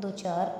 2-4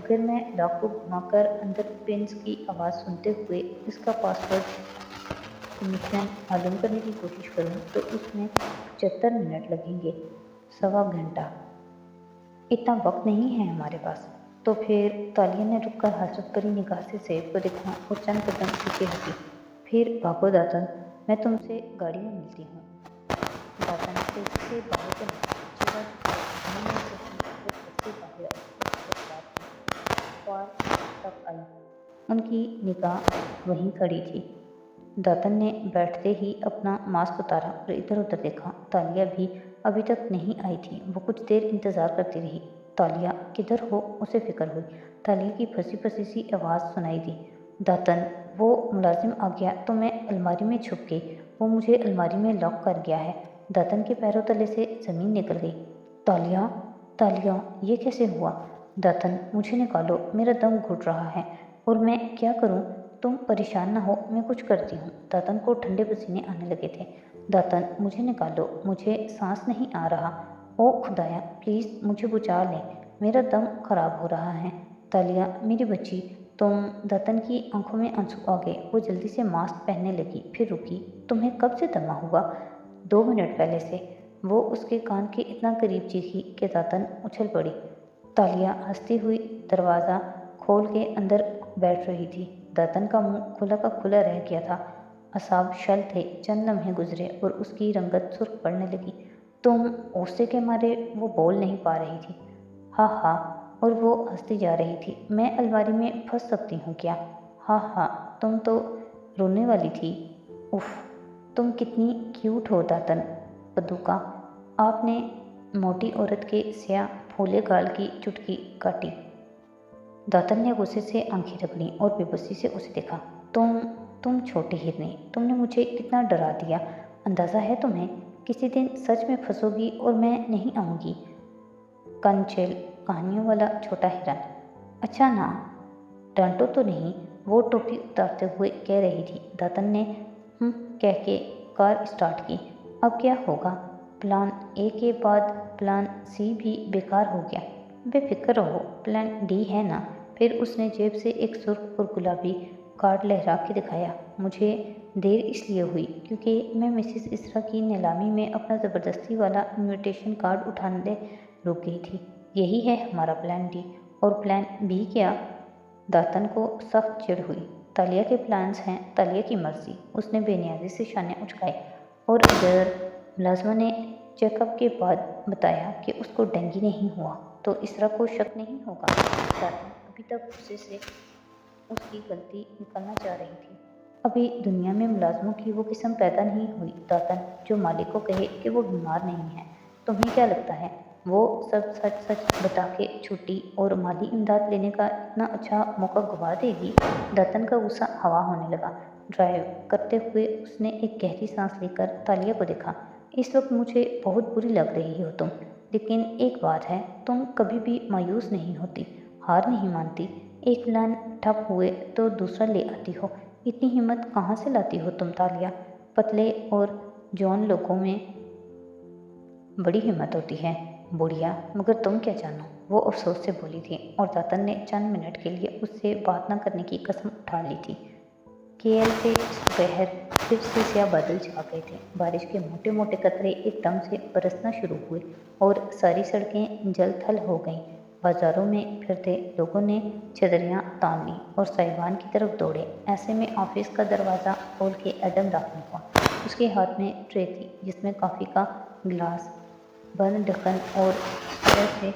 اگر میں لاک کو گھما کر اندر پنس کی آواز سنتے ہوئے اس کا پاسورڈ مشن معلوم کرنے کی کوشش کروں تو اس میں 75 منٹ لگیں گے، 1.25 گھنٹہ۔ اتنا وقت نہیں ہے ہمارے پاس۔ تو پھر تالیہ نے رک کر حسرت بھری نگاہ سے سیب کو دیکھا اور چند قدم پیچھے ہٹی۔ پھر بھاگو داتن، میں تم سے گاڑی میں ملتی ہوں۔ داتن تیزی سے باہر کو نکلا، چہرہ جھکا، منہ میں سے وہ گھر سے باہر آئی اور بہت رات ہوئی، پارک تک آئی۔ ان کی نگاہ وہیں کھڑی تھی۔ داتن نے بیٹھتے ہی اپنا ماسک اتارا اور ادھر ادھر دیکھا۔ تالیہ بھی ابھی تک نہیں آئی تھی۔ وہ کچھ دیر انتظار کرتی رہی۔ تالیہ کدھر ہو؟ اسے فکر ہوئی۔ تالیہ کی پھنسی پھنسی سی آواز سنائی دی، داتن وہ ملازم آ گیا تو میں الماری میں چھپ گئی، وہ مجھے الماری میں لاک کر گیا ہے۔ داتن کے پیروں تلے سے زمین نکل گئی۔ تالیہ، تالیہ، یہ کیسے ہوا؟ داتن مجھے نکالو، میرا دم گھٹ رہا ہے اور میں کیا کروں؟ تم پریشان نہ ہو، میں کچھ کرتی ہوں۔ داتن کو ٹھنڈے پسینے آنے لگے تھے۔ داتن مجھے نکالو، مجھے سانس نہیں آ رہا۔ او خدایا، پلیز مجھے بچا لیں، میرا دم خراب ہو رہا ہے۔ تالیہ میری بچی، تم۔ داتن کی آنکھوں میں آنسو آ گئے۔ وہ جلدی سے ماسک پہننے لگی، پھر رکی۔ تمہیں کب سے دمہ ہوا؟ 2 منٹ پہلے سے۔ وہ اس کے کان کے اتنا قریب چیخی کہ داتن اچھل پڑی۔ تالیہ ہنستی ہوئی دروازہ کھول کے اندر بیٹھ رہی تھی۔ داتن کا منہ کھلا کا کھلا رہ گیا تھا، اعصاب شل تھے۔ چند لمحے گزرے اور اس کی رنگت سرخ پڑنے لگی۔ تم؟ غصے کے مارے وہ بول نہیں پا رہی تھی۔ ہاں ہاں، اور وہ ہنستی جا رہی تھی۔ میں الماری میں پھنس سکتی ہوں کیا؟ ہاں ہاں، تم تو رونے والی تھی۔ اف، تم کتنی کیوٹ ہو داتن پدوکا۔ آپ نے موٹی عورت کے سیاہ پھولے گال کی چٹکی کاٹی۔ داتن نے غصے سے آنکھیں رگڑیں اور بے بسی سے اسے دیکھا۔ تم چھوٹی ہرنی، تم نے مجھے کتنا ڈرا دیا۔ اندازہ ہے تمہیں؟ کسی دن سچ میں پھنسو گی اور میں نہیں آؤں گی۔ کنچیل کہانیوں والا چھوٹا ہرن۔ اچھا نا، ڈانٹو تو نہیں، وہ ٹوپی اتارتے ہوئے کہہ رہی تھی۔ داتن نے کہہ کے کار اسٹارٹ کی۔ اب کیا ہوگا؟ پلان اے کے بعد پلان سی بھی بیکار ہو گیا۔ بے فکر رہو، پلان ڈی ہے نا۔ پھر اس نے جیب سے ایک سرخ اور گلابی کارڈ لہرا کے دکھایا۔ مجھے دیر اس لیے ہوئی کیونکہ میں مسز اسرا کی نیلامی میں اپنا زبردستی والا انویٹیشن کارڈ اٹھانے رک گئی تھی۔ یہی ہے ہمارا پلان ڈی۔ اور پلان بی کیا؟ داتن کو سخت چڑ ہوئی۔ تالیہ کے پلانز ہیں، تالیہ کی مرضی۔ اس نے بے نیازی سے شانے اچکائے۔ اور اگر ملازمہ نے چیک اپ کے بعد بتایا کہ اس کو ڈینگی نہیں ہوا تو اسرا کو شک نہیں ہوگا؟ داتن ابھی تک غصے سے اس کی غلطی نکالنا چاہ رہی تھی۔ ابھی دنیا میں ملازموں کی وہ قسم پیدا نہیں ہوئی داتن جو مالک کو کہے کہ وہ بیمار نہیں ہے۔ تمہیں کیا لگتا ہے وہ سب سچ سچ بتا کے چھٹی اور مالی امداد لینے کا اتنا اچھا موقع گنوا دے گی؟ داتن کا غصہ ہوا ہونے لگا۔ ڈرائیو کرتے ہوئے اس نے ایک گہری سانس لے کر تالیہ کو دیکھا۔ اس وقت مجھے بہت بری لگ رہی ہو تم، لیکن ایک بات ہے، تم کبھی بھی مایوس نہیں ہوتی، ہار نہیں مانتی۔ ایک پلان ٹھپ ہوئے تو دوسرا لے آتی ہو۔ اتنی ہمت کہاں سے لاتی ہو تم تالیہ؟ پتلے اور جوان لوگوں میں بڑی ہمت ہوتی ہے بڑھیا، مگر تم کیا جانو؟ وہ افسوس سے بولی تھی اور داتن نے چند منٹ کے لیے اس سے بات نہ کرنے کی قسم اٹھا لی تھی۔ کیل سے دوپہر پھر سے سیاہ بادل چھا گئے تھے۔ بارش کے موٹے موٹے قطرے ایک دم سے برسنا شروع ہوئے اور ساری سڑکیں جل تھل ہو گئیں۔ بازاروں میں پھرتے لوگوں نے چدریاں تان لیں اور سائبان کی طرف دوڑے۔ ایسے میں آفس کا دروازہ کھول کے ایڈم داخل ہوا۔ اس کے ہاتھ میں ٹرے تھی جس میں کافی کا گلاس، بند ڈھکن اور اسپرے سے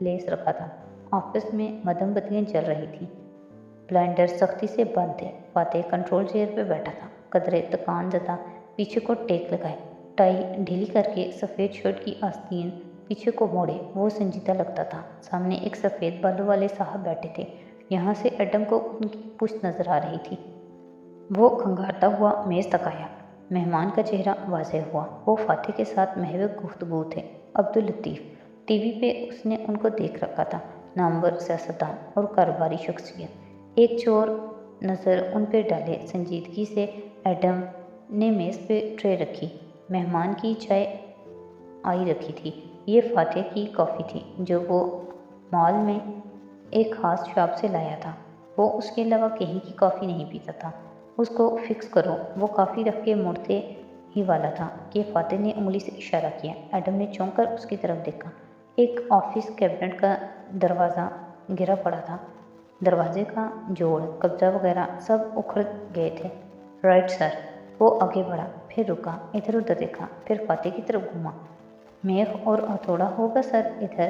لیس رکھا تھا۔ آفس میں مدھم بتیاں جل رہی تھیں۔ بلائنڈر سختی سے بند تھے۔ فاتح کنٹرول چیئر پہ بیٹھا تھا، قدرے تکان زدہ، پیچھے کو ٹیک لگائے، ٹائی ڈھیلی کر کے سفید شرٹ کی آستین پیچھے کو موڑے۔ وہ سنجیدہ لگتا تھا۔ سامنے ایک سفید بالوں والے صاحب بیٹھے تھے، یہاں سے ایڈم کو ان کی پشت نظر آ رہی تھی۔ وہ کھنگھارتا ہوا میز تک آیا۔ مہمان کا چہرہ واضح ہوا۔ وہ فاتح کے ساتھ محو گفتگو تھے۔ عبداللطیف ٹی وی پہ اس نے ان کو دیکھ رکھا تھا، نامور سیاستدان اور کاروباری شخصیت۔ ایک چور نظر ان پہ ڈالے سنجیدگی سے ایڈم نے میز پہ ٹرے رکھی، مہمان کی چائے آئی رکھی تھی۔ یہ فاتح کی کافی تھی جو وہ مال میں ایک خاص شاپ سے لایا تھا۔ وہ اس کے علاوہ کہیں کی کافی نہیں پیتا تھا۔ اس کو فکس کرو۔ وہ کافی رکھ کے مڑتے ہی والا تھا کہ فاتح نے انگلی سے اشارہ کیا۔ ایڈم نے چونک کر اس کی طرف دیکھا۔ ایک آفس کیبنٹ کا دروازہ گرا پڑا تھا۔ دروازے کا جوڑ، قبضہ وغیرہ سب اکھڑ گئے تھے۔ Right sir. وہ آگے بڑھا، پھر رکا، ادھر ادھر دیکھا، پھر فاتح کی طرف گھوما۔ میخ اور ہتھوڑا ہوگا سر ادھر؟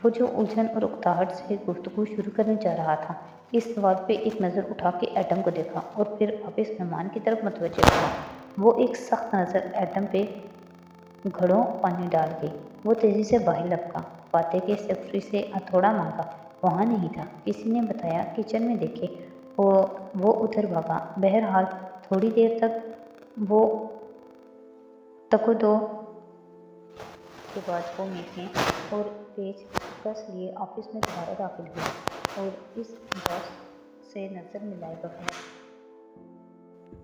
وہ جو الجھن اور اکتاہٹ سے گفتگو شروع کرنے جا رہا تھا، اس سوال پہ ایک نظر اٹھا کے ایڈم کو دیکھا اور پھر واپس مہمان کی طرف متوجہ ہوا۔ وہ ایک سخت نظر ایڈم پہ گھڑوں پانی ڈال گئی۔ وہ تیزی سے باہر لپکا، فاتح کے سیکرٹری سے ہتھوڑا مانگا، وہاں نہیں تھا۔ کسی نے بتایا کچن میں دیکھے، وہ ادھر بھاگا۔ بہرحال تھوڑی دیر تک وہ تکو دو کے بعد وہ میخیں اور پیچ کس لیے آفس میں دوبارہ داخل ہوئی اور اس باس سے نظر ملائے بغیر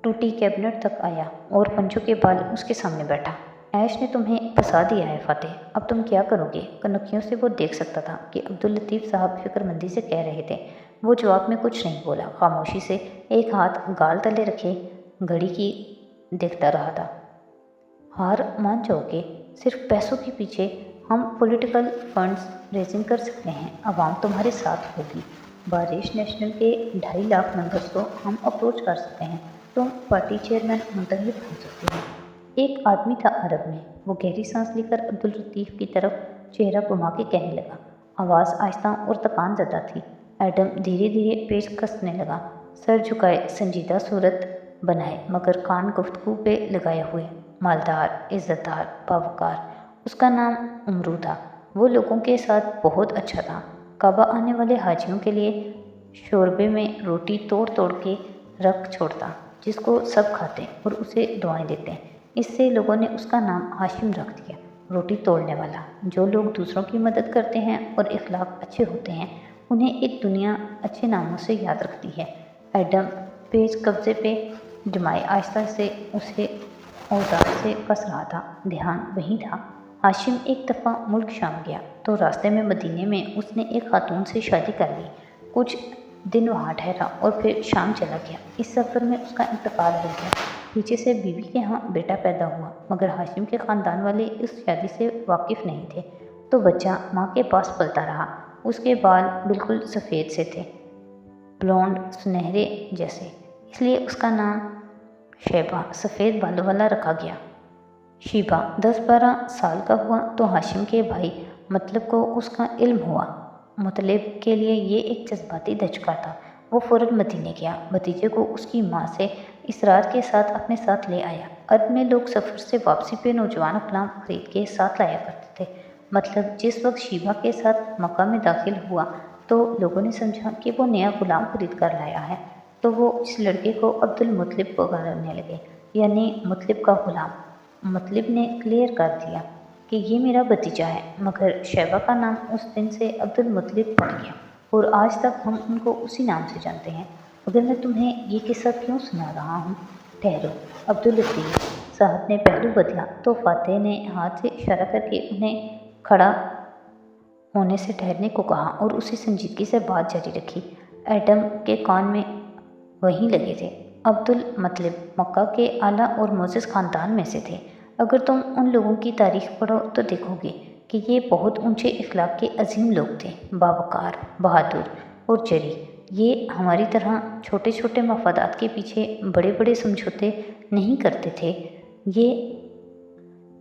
ٹوٹی کیبنٹ تک آیا اور پنجوں کے بال اس کے سامنے بیٹھا۔ ایش نے تمہیں پھنسا دیا ہے فاتح، اب تم کیا کرو گے؟ کنکھیوں سے وہ دیکھ سکتا تھا کہ عبداللطیف صاحب فکر مندی سے کہہ رہے تھے۔ وہ جواب میں کچھ نہیں بولا، خاموشی سے ایک ہاتھ گال تلے رکھے گھڑی کی دیکھتا رہا تھا۔ ہار مان جاؤ گے؟ صرف پیسوں کے پیچھے ہم پولیٹیکل فنڈز ریزنگ کر سکتے ہیں، عوام تمہارے ساتھ ہوگی۔ بارش نیشنل کے 2.5 لاکھ ممبرز کو ہم اپروچ کر سکتے ہیں، تم پارٹی چیئرمین منتخب ہو سکتے ہیں۔ ایک آدمی تھا عرب میں۔ وہ گہری سانس لے کر عبداللطیف کی طرف چہرہ گھما کے کہنے لگا، آواز آہستہ اور تکان زدہ تھی۔ ایڈم دھیرے دھیرے پیچ کسنے لگا، سر جھکائے، سنجیدہ صورت بنائے، مگر کان گفتگو پہ لگائے ہوئے۔ مالدار، عزت دار، باوقار۔ اس کا نام عمرو تھا۔ وہ لوگوں کے ساتھ بہت اچھا تھا۔ کعبہ آنے والے حاجیوں کے لیے شوربے میں روٹی توڑ توڑ کے رکھ چھوڑتا، جس کو سب کھاتے اور اسے دعائیں دیتے۔ اس سے لوگوں نے اس کا نام ہاشم رکھ دیا، روٹی توڑنے والا۔ جو لوگ دوسروں کی مدد کرتے ہیں اور اخلاق اچھے ہوتے ہیں، انہیں ایک دنیا اچھے ناموں سے یاد رکھتی ہے۔ ایڈم پیچ قبضے پہ جمائے آہستہ سے اسے اوزار سے کس رہا تھا۔ دھیان وہیں تھا۔ ہاشم ایک دفعہ ملک شام گیا تو راستے میں مدینے میں اس نے ایک خاتون سے شادی کر لی۔ کچھ دن وہاں ٹھہرا اور پھر شام چلا گیا۔ اس سفر میں اس کا انتقال ہو گیا۔ پیچھے سے بیوی کے ہاں بیٹا پیدا ہوا، مگر ہاشم کے خاندان والے اس شادی سے واقف نہیں تھے، تو بچہ ماں کے پاس پلتا رہا۔ اس کے بال بالکل سفید سے تھے، بلونڈ، سنہرے جیسے، اس لیے اس کا نام شیبہ، سفید بالوں والا، رکھا گیا۔ شیبہ 10-12 سال کا ہوا تو ہاشم کے بھائی مطلب کو اس کا علم ہوا۔ مطلب کے لیے یہ ایک جذباتی دھچکا تھا۔ وہ فوراً مدینے گیا، بھتیجے کو اس کی ماں سے اصرار کے ساتھ اپنے ساتھ لے آیا۔ عرب میں لوگ سفر سے واپسی پہ نوجوان غلام خرید کے ساتھ لایا کرتے تھے۔ مطلب جس وقت شیبہ کے ساتھ مکہ میں داخل ہوا تو لوگوں نے سمجھا کہ وہ نیا غلام خرید کر لایا ہے، تو وہ اس لڑکے کو عبدالمطلب پکارنے لگے، یعنی مطلب کا غلام۔ مطلب نے کلیئر کر دیا کہ یہ میرا بھتیجا ہے، مگر شیبہ کا نام اس دن سے عبدالمطلب پڑ گیا اور آج تک ہم ان کو اسی نام سے جانتے ہیں۔ مگر میں تمہیں یہ قصہ کیوں سنا رہا ہوں؟ ٹھہرو۔ عبداللطیف صاحب نے پہلو بدلا تو فاتح نے ہاتھ سے اشارہ کر کے انہیں کھڑا ہونے سے ٹھہرنے کو کہا اور اسی سنجیدگی سے بات جاری رکھی۔ ایڈم کے کان میں وہیں لگے تھے۔ عبدالمطلب مکہ کے اعلیٰ اور معزز خاندان میں سے تھے۔ اگر تم ان لوگوں کی تاریخ پڑھو تو دیکھو گے کہ یہ بہت اونچے اخلاق کے عظیم لوگ تھے، باوقار، بہادر اور جری۔ یہ ہماری طرح چھوٹے چھوٹے مفادات کے پیچھے بڑے بڑے سمجھوتے نہیں کرتے تھے۔ یہ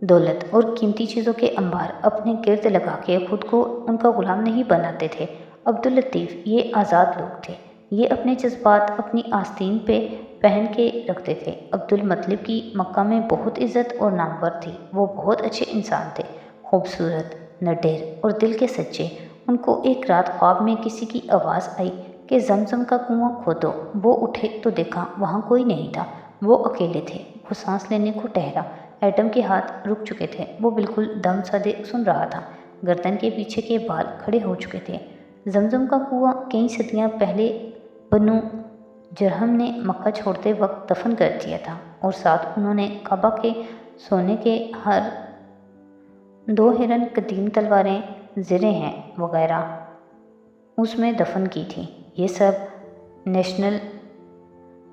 دولت اور قیمتی چیزوں کے انبار اپنے گرد لگا کے خود کو ان کا غلام نہیں بناتے تھے۔ عبداللطیف یہ آزاد لوگ تھے۔ یہ اپنے جذبات اپنی آستین پہ پہن کے رکھتے تھے۔ عبدالمطلب کی مکہ میں بہت عزت اور نامور تھی۔ وہ بہت اچھے انسان تھے، خوبصورت، نڈر اور دل کے سچے۔ ان کو ایک رات خواب میں کسی کی آواز آئی کہ زمزم کا کنواں کھودو۔ وہ اٹھے تو دیکھا وہاں کوئی نہیں تھا، وہ اکیلے تھے۔ وہ سانس لینے کو ٹھہرا۔ ایڈم کے ہاتھ رک چکے تھے، وہ بالکل دم سادے سن رہا تھا۔ گردن کے پیچھے کے بال کھڑے ہو چکے تھے۔ زمزم کا کنواں کئی صدیاں پہلے بنو جرہم نے مکہ چھوڑتے وقت دفن کر دیا تھا، اور ساتھ انہوں نے کعبہ کے سونے کے ہر 2 ہرن، قدیم تلواریں، زریں ہیں وغیرہ اس میں دفن کی تھی۔ یہ سب نیشنل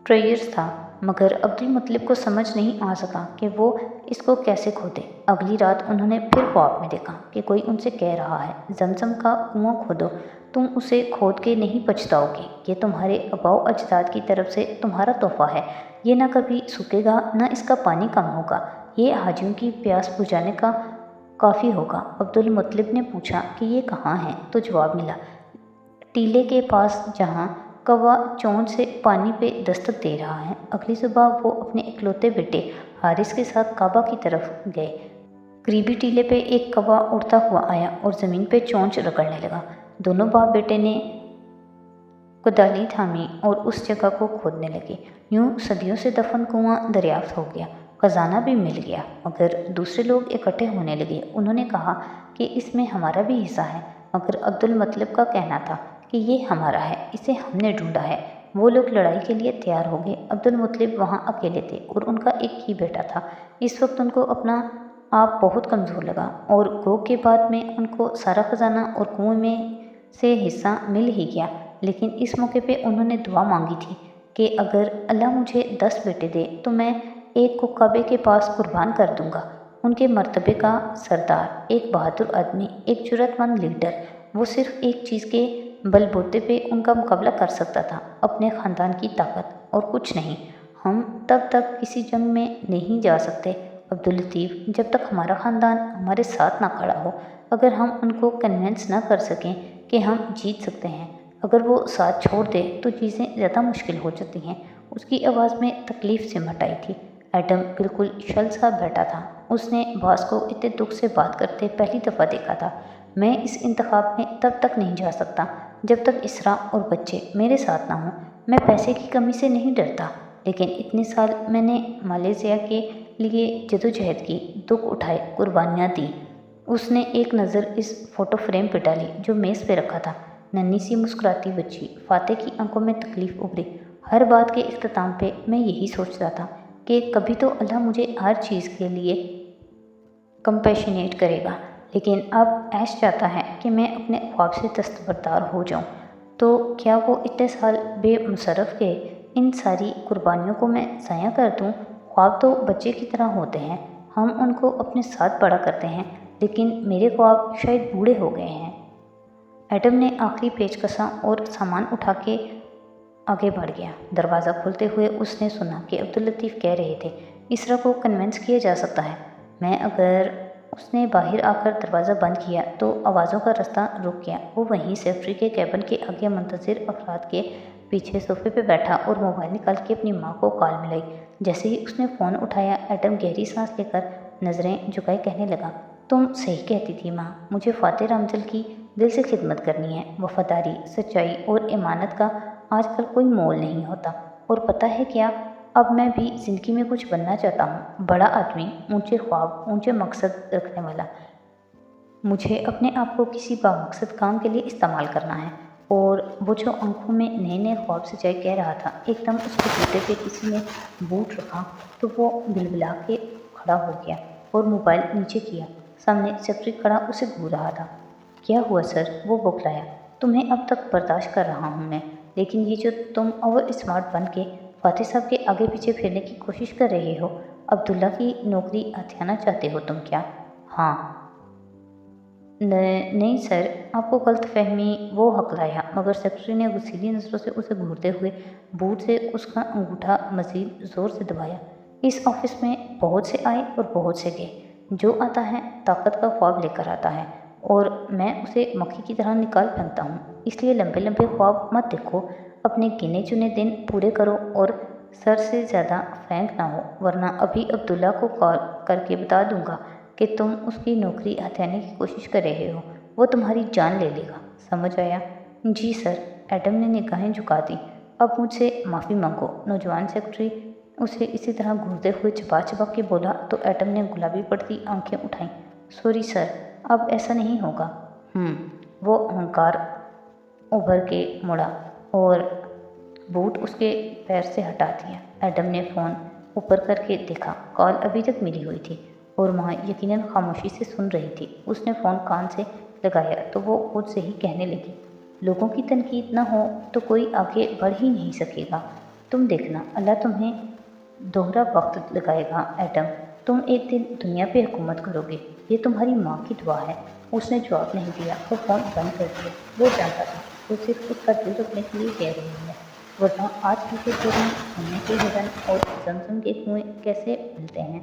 ٹریجرز تھا، مگر عبدالمطلب کو سمجھ نہیں آ سکا کہ وہ اس کو کیسے کھو دے۔ اگلی رات انہوں نے پھر خواب میں دیکھا کہ کوئی ان سے کہہ رہا ہے، زمزم کا کنواں کھودو، تم اسے کھود کے نہیں پچھتاؤ گے، یہ تمہارے آباء و اجداد کی طرف سے تمہارا تحفہ ہے، یہ نہ کبھی سوکھے گا نہ اس کا پانی کم ہوگا، یہ حاجیوں کی پیاس بجھانے کا کافی ہوگا۔ عبدالمطلب نے پوچھا کہ یہ کہاں ہے، تو جواب ملا، ٹیلے کے پاس جہاں کوا چونچ سے پانی پہ دستک دے رہا ہے۔ اگلی صبح وہ اپنے اکلوتے بیٹے حارث کے ساتھ کعبہ کی طرف گئے۔ قریبی ٹیلے پہ ایک کوا اڑتا ہوا آیا اور زمین پہ چونچ رگڑنے لگا۔ دونوں باپ بیٹے نے کدالی تھامی اور اس جگہ کو کھودنے لگے۔ یوں صدیوں سے دفن کنواں دریافت ہو گیا، خزانہ بھی مل گیا، مگر دوسرے لوگ اکٹھے ہونے لگے۔ انہوں نے کہا کہ اس میں ہمارا بھی حصہ ہے، مگر عبدالمطلب کا کہنا تھا کہ یہ ہمارا ہے، اسے ہم نے ڈھونڈا ہے۔ وہ لوگ لڑائی کے لیے تیار ہو گئے۔ عبدالمطلب وہاں اکیلے تھے اور ان کا ایک ہی بیٹا تھا۔ اس وقت ان کو اپنا آپ بہت کمزور لگا اور گو کے بعد میں ان کو سارا خزانہ اور کنویں میں سے حصہ مل ہی گیا، لیکن اس موقع پہ انہوں نے دعا مانگی تھی کہ اگر اللہ مجھے 10 بیٹے دے تو میں ایک کو کعبے کے پاس قربان کر دوں گا۔ ان کے مرتبے کا سردار، ایک بہادر آدمی، ایک جرأت مند لیڈر، وہ صرف ایک چیز کے بل بوتے پہ ان کا مقابلہ کر سکتا تھا، اپنے خاندان کی طاقت، اور کچھ نہیں۔ ہم تب تک کسی جنگ میں نہیں جا سکتے عبداللطیف، جب تک ہمارا خاندان ہمارے ساتھ نہ کھڑا ہو۔ اگر ہم ان کو کنونس نہ کر سکیں کہ ہم جیت سکتے ہیں، اگر وہ ساتھ چھوڑ دے تو چیزیں زیادہ مشکل ہو جاتی ہیں۔ اس کی آواز میں تکلیف سمٹ آئی تھی۔ ایڈم بالکل شل سا بیٹھا تھا۔ اس نے باس کو اتنے دکھ سے بات کرتے پہلی دفعہ دیکھا تھا۔ میں اس انتخاب میں تب تک نہیں جا سکتا جب تک اسرا اور بچے میرے ساتھ نہ ہوں۔ میں پیسے کی کمی سے نہیں ڈرتا، لیکن اتنے سال میں نے مالیزیا کے لیے جدوجہد کی، دکھ اٹھائے، قربانیاں دیں۔ اس نے ایک نظر اس فوٹو فریم پہ ڈالی جو میز پہ رکھا تھا۔ ننھی سی مسکراتی بچی۔ فاتح کی آنکھوں میں تکلیف ابھری۔ ہر بات کے اختتام پہ میں یہی سوچتا تھا کہ کبھی تو اللہ مجھے ہر چیز کے لیے کمپیشنیٹ کرے گا، لیکن اب عیش چاہتا ہے کہ میں اپنے خواب سے دستبردار ہو جاؤں۔ تو کیا وہ اتنے سال بے مصرف گئے؟ ان ساری قربانیوں کو میں ضائع کر دوں؟ خواب تو بچے کی طرح ہوتے ہیں، ہم ان کو اپنے ساتھ بڑا کرتے ہیں، لیکن میرے خواب شاید بوڑھے ہو گئے ہیں۔ ایڈم نے آخری پیچ کسا اور سامان اٹھا کے آگے بڑھ گیا۔ دروازہ کھولتے ہوئے اس نے سنا کہ عبداللطیف کہہ رہے تھے، اسرا کو کنونس کیا جا سکتا ہے۔ میں اگر اس نے باہر آ کر دروازہ بند کیا تو آوازوں کا راستہ رک گیا۔ وہ وہیں سیکرٹری کے کیبن کے آگے منتظر افراد کے پیچھے صوفے پہ بیٹھا اور موبائل نکال کے اپنی ماں کو کال ملائی۔ جیسے ہی اس نے فون اٹھایا، ایڈم گہری سانس لے کر نظریں جھکائے کہنے لگا، تم صحیح کہتی تھی ماں، مجھے فاتح رامزل کی دل سے خدمت کرنی ہے۔ وفاداری، سچائی اور امانت کا آج کل کوئی مول نہیں ہوتا۔ اور پتہ ہے کیا، اب میں بھی زندگی میں کچھ بننا چاہتا ہوں، بڑا آدمی، اونچے خواب، اونچے مقصد رکھنے والا۔ مجھے اپنے آپ کو کسی بامقصد کام کے لیے استعمال کرنا ہے۔ اور وہ جو آنکھوں میں نئے نئے خواب سجائے کہہ رہا تھا، ایک دم اس کے جوتے پہ کسی نے بوٹ رکھا تو وہ بلبلا کے کھڑا ہو گیا اور موبائل نیچے کیا۔ سامنے سیکرٹری کھڑا اسے گھور رہا تھا۔ کیا ہوا سر؟ وہ بوکھلایا۔ تمہیں اب تک برداشت کر رہا ہوں میں، لیکن یہ جو تم اوور اسمارٹ بن کے فاتح صاحب کے آگے پیچھے پھرنے کی کوشش کر رہے ہو، عبداللہ کی نوکری ہتھیانا چاہتے ہو تم کیا؟ ہاں۔ نہیں سر، آپ کو غلط فہمی۔ وہ ہکلایا، مگر سیکرٹری نے غصیلی نظروں سے اسے گھورتے ہوئے بوٹ سے اس کا انگوٹھا مزید زور سے دبایا۔ اس آفس میں بہت سے آئے اور بہت سے گئے۔ جو آتا ہے طاقت کا خواب لے کر آتا ہے، اور میں اسے مکھی کی طرح نکال پھینکتا ہوں۔ اس لیے لمبے لمبے خواب مت دیکھو، اپنے گنے چنے دن پورے کرو اور سر سے زیادہ فرینک نہ ہو، ورنہ ابھی عبداللہ کو کال کر کے بتا دوں گا کہ تم اس کی نوکری ہتھیانے کی کوشش کر رہے ہو، وہ تمہاری جان لے لے گا۔ سمجھ آیا؟ جی سر۔ ایڈم نے نگاہیں جھکا دیں۔ اب مجھ سے معافی مانگو۔ نوجوان سیکرٹری اسے اسی طرح گھورتے ہوئے چبا چبا کے بولا تو ایڈم نے گلابی پڑتی آنکھیں اٹھائیں۔ سوری سر، اب ایسا نہیں ہوگا۔ وہ اہنکار ابھر کے مڑا اور بوٹ اس کے پیر سے ہٹا دیا۔ ایڈم نے فون اوپر کر کے دیکھا، کال ابھی تک ملی ہوئی تھی اور ماں یقیناً خاموشی سے سن رہی تھی۔ اس نے فون کان سے لگایا تو وہ خود سے ہی کہنے لگی، لوگوں کی تنقید نہ ہو تو کوئی آگے بڑھ ہی نہیں سکے گا۔ تم دیکھنا، اللہ تمہیں دوہرا وقت لگائے گا ایڈم، تم ایک دن دنیا پہ حکومت کرو گے، یہ تمہاری ماں کی دعا ہے۔ اس نے جواب نہیں دیا اور فون بند کر دیا۔ وہ جانتا تھا وہ صرف اس کا دل رکھنے کے لیے کہہ رہی ہے، ورنہ آج کل کے دور میں سونے کے ہرن اور زمزم کے کنویں کیسے ملتے ہیں۔